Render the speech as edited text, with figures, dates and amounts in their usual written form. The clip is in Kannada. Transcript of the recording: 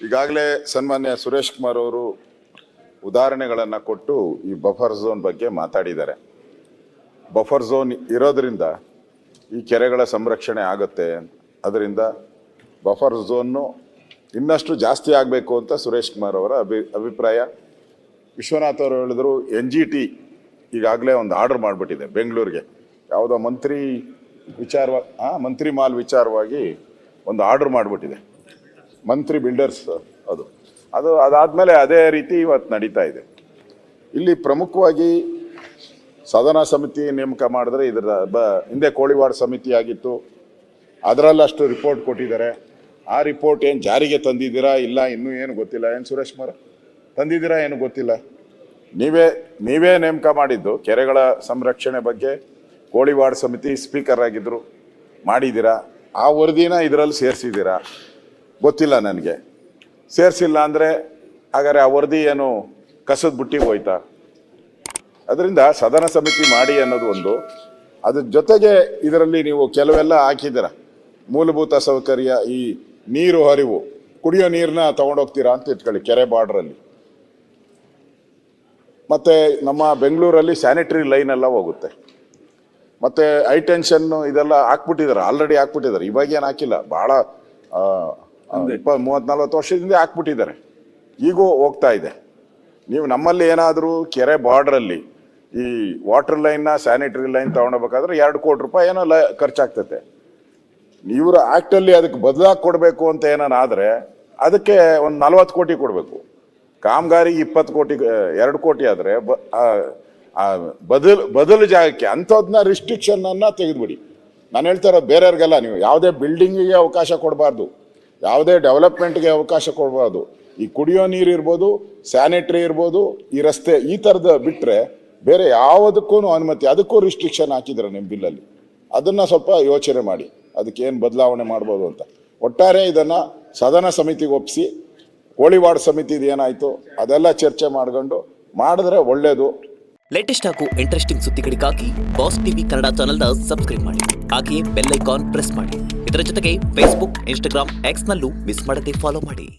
ಈಗಾಗಲೇ ಸನ್ಮಾನ್ಯ ಸುರೇಶ್ ಕುಮಾರ್ ಅವರು ಉದಾಹರಣೆಗಳನ್ನು ಕೊಟ್ಟು ಈ ಬಫರ್ ಝೋನ್ ಬಗ್ಗೆ ಮಾತಾಡಿದ್ದಾರೆ. ಬಫರ್ ಝೋನ್ ಇರೋದ್ರಿಂದ ಈ ಕೆರೆಗಳ ಸಂರಕ್ಷಣೆ ಆಗುತ್ತೆ. ಅದರಿಂದ ಬಫರ್ ಝೋನ್ನು ಇನ್ನಷ್ಟು ಜಾಸ್ತಿ ಆಗಬೇಕು ಅಂತ ಸುರೇಶ್ ಕುಮಾರ್ ಅವರ ಅಭಿಪ್ರಾಯ. ವಿಶ್ವನಾಥ್ ಅವರು ಹೇಳಿದ್ರು NGT ಈಗಾಗಲೇ ಒಂದು ಆರ್ಡರ್ ಮಾಡಿಬಿಟ್ಟಿದೆ ಬೆಂಗಳೂರಿಗೆ, ಯಾವುದೋ ಮಂತ್ರಿ ಮಾಲ್ ವಿಚಾರವಾಗಿ ಒಂದು ಆರ್ಡರ್ ಮಾಡಿಬಿಟ್ಟಿದೆ, ಮಂತ್ರಿ ಬಿಲ್ಡರ್ಸ್ ಅದಾದಮೇಲೆ ಅದೇ ರೀತಿ ಇವತ್ತು ನಡೀತಾ ಇದೆ. ಇಲ್ಲಿ ಪ್ರಮುಖವಾಗಿ ಸದನ ಸಮಿತಿ ನೇಮಕ ಮಾಡಿದ್ರೆ ಇದರ ಹಿಂದೆ ಕೋಳಿವಾಡ ಸಮಿತಿ ಆಗಿತ್ತು, ಅದರಲ್ಲಷ್ಟು ರಿಪೋರ್ಟ್ ಕೊಟ್ಟಿದ್ದಾರೆ. ಆ ರಿಪೋರ್ಟ್ ಏನು ಜಾರಿಗೆ ತಂದಿದ್ದೀರಾ ಇಲ್ಲ ಇನ್ನೂ ಏನು ಗೊತ್ತಿಲ್ಲ. ಏನು ಸುರೇಶ್ ಕುಮಾರ್ ತಂದಿದ್ದೀರಾ ಏನು ಗೊತ್ತಿಲ್ಲ. ನೀವೇ ನೇಮಕ ಮಾಡಿದ್ದು ಕೆರೆಗಳ ಸಂರಕ್ಷಣೆ ಬಗ್ಗೆ ಕೋಳಿವಾಡ ಸಮಿತಿ ಸ್ಪೀಕರ್ ಆಗಿದ್ರು, ಮಾಡಿದ್ದೀರಾ. ಆ ವರದಿನ ಇದರಲ್ಲಿ ಸೇರಿಸಿದ್ದೀರಾ ಗೊತ್ತಿಲ್ಲ ನನಗೆ. ಸೇರಿಸಿಲ್ಲ ಅಂದರೆ ಹಾಗಾದ್ರೆ ಆ ವರದಿ ಏನು ಕಸದ ಬುಟ್ಟಿಗೆ ಹೋಯ್ತಾ? ಅದರಿಂದ ಸದನ ಸಮಿತಿ ಮಾಡಿ ಅನ್ನೋದು ಒಂದು. ಅದ್ರ ಜೊತೆಗೆ ಇದರಲ್ಲಿ ನೀವು ಕೆಲವೆಲ್ಲ ಹಾಕಿದ್ದೀರ, ಮೂಲಭೂತ ಸೌಕರ್ಯ, ಈ ನೀರು ಹರಿವು, ಕುಡಿಯೋ ನೀರನ್ನ ತೊಗೊಂಡೋಗ್ತೀರಾ ಅಂತ ಇಟ್ಕೊಳ್ಳಿ ಕೆರೆ ಬಾರ್ಡ್ರಲ್ಲಿ. ಮತ್ತು ನಮ್ಮ ಬೆಂಗಳೂರಲ್ಲಿ ಸ್ಯಾನಿಟರಿ ಲೈನ್ ಎಲ್ಲ ಹೋಗುತ್ತೆ. ಮತ್ತು ಹೈ ಟೆನ್ಷನ್ನು ಇದೆಲ್ಲ ಹಾಕ್ಬಿಟ್ಟಿದ್ದಾರೆ, ಆಲ್ರೆಡಿ ಹಾಕ್ಬಿಟ್ಟಿದ್ದಾರೆ. ಇವಾಗೇನು ಹಾಕಿಲ್ಲ, ಭಾಳ 30-40 ವರ್ಷದಿಂದ ಹಾಕ್ಬಿಟ್ಟಿದ್ದಾರೆ. ಈಗೂ ಹೋಗ್ತಾ ಇದೆ. ನೀವು ನಮ್ಮಲ್ಲಿ ಏನಾದರೂ ಕೆರೆ ಬಾರ್ಡ್ರಲ್ಲಿ ಈ ವಾಟರ್ ಲೈನ್ನ ಸ್ಯಾನಿಟರಿ ಲೈನ್ ತೊಗೊಂಡೋಗ್ಬೇಕಾದ್ರೆ 2 ಕೋಟಿ ರೂಪಾಯಿ ಏನೋ ಖರ್ಚಾಗ್ತೈತೆ. ಇವರು ಆ್ಯಕ್ಟಲ್ಲಿ ಅದಕ್ಕೆ ಬದಲಾಗಿ ಕೊಡಬೇಕು ಅಂತ ಏನಾದ್ರೆ ಅದಕ್ಕೆ ಒಂದು 40 ಕೋಟಿ ಕೊಡಬೇಕು. ಕಾಮಗಾರಿಗೆ 20 ಕೋಟಿ 2 ಕೋಟಿ ಆದರೆ ಬದಲು ಜಾಗಕ್ಕೆ ಅಂಥದನ್ನ ರಿಸ್ಟ್ರಿಕ್ಷನನ್ನು ತೆಗೆದುಬಿಡಿ. ನಾನು ಹೇಳ್ತಾ ಇರೋದು ಬೇರೆಯವ್ರಿಗೆಲ್ಲ, ನೀವು ಯಾವುದೇ ಬಿಲ್ಡಿಂಗಿಗೆ ಅವಕಾಶ ಕೊಡಬಾರ್ದು, ಯಾವುದೇ ಡೆವಲಪ್ಮೆಂಟ್ಗೆ ಅವಕಾಶ ಕೊಡಬಾರ್ದು. ಈ ಕುಡಿಯೋ ನೀರು ಇರ್ಬೋದು, ಸ್ಯಾನಿಟ್ರಿ ಇರ್ಬೋದು, ಈ ರಸ್ತೆ, ಈ ಥರದ ಬಿಟ್ಟರೆ ಬೇರೆ ಯಾವುದಕ್ಕೂ ಅನುಮತಿ, ಅದಕ್ಕೂ ರಿಸ್ಟ್ರಿಕ್ಷನ್ ಹಾಕಿದ್ರೆ ನಿಮ್ಮ ಬಿಲ್ಲಲ್ಲಿ. ಅದನ್ನು ಸ್ವಲ್ಪ ಯೋಚನೆ ಮಾಡಿ, ಅದಕ್ಕೇನು ಬದಲಾವಣೆ ಮಾಡ್ಬೋದು ಅಂತ. ಒಟ್ಟಾರೆ ಇದನ್ನು ಸದನ ಸಮಿತಿಗೆ ಒಪ್ಪಿಸಿ, ಕೋಳಿವಾಡ ಸಮಿತಿದು ಏನಾಯಿತು ಅದೆಲ್ಲ ಚರ್ಚೆ ಮಾಡ್ಕೊಂಡು ಮಾಡಿದ್ರೆ ಒಳ್ಳೆಯದು. ಲೇಟೆಸ್ಟ್ ಹಾಗೂ ಇಂಟ್ರೆಸ್ಟಿಂಗ್ ಸುದ್ದಿಗಳಿಗಾಗಿ ಬಾಸ್ ಟಿವಿ ಕನ್ನಡ ಚಾನೆಲ್ನ ಸಬ್ಸ್ಕ್ರೈಬ್ ಮಾಡಿ, ಹಾಗೆಯೇ ಬೆಲ್ ಐಕಾನ್ ಪ್ರೆಸ್ ಮಾಡಿ. ಇದರ ಜೊತೆಗೆ ಫೇಸ್ಬುಕ್, ಇನ್ಸ್ಟಾಗ್ರಾಮ್, ಎಕ್ಸ್ನಲ್ಲೂ ಮಿಸ್ ಮಾಡದೆ ಫಾಲೋ ಮಾಡಿ.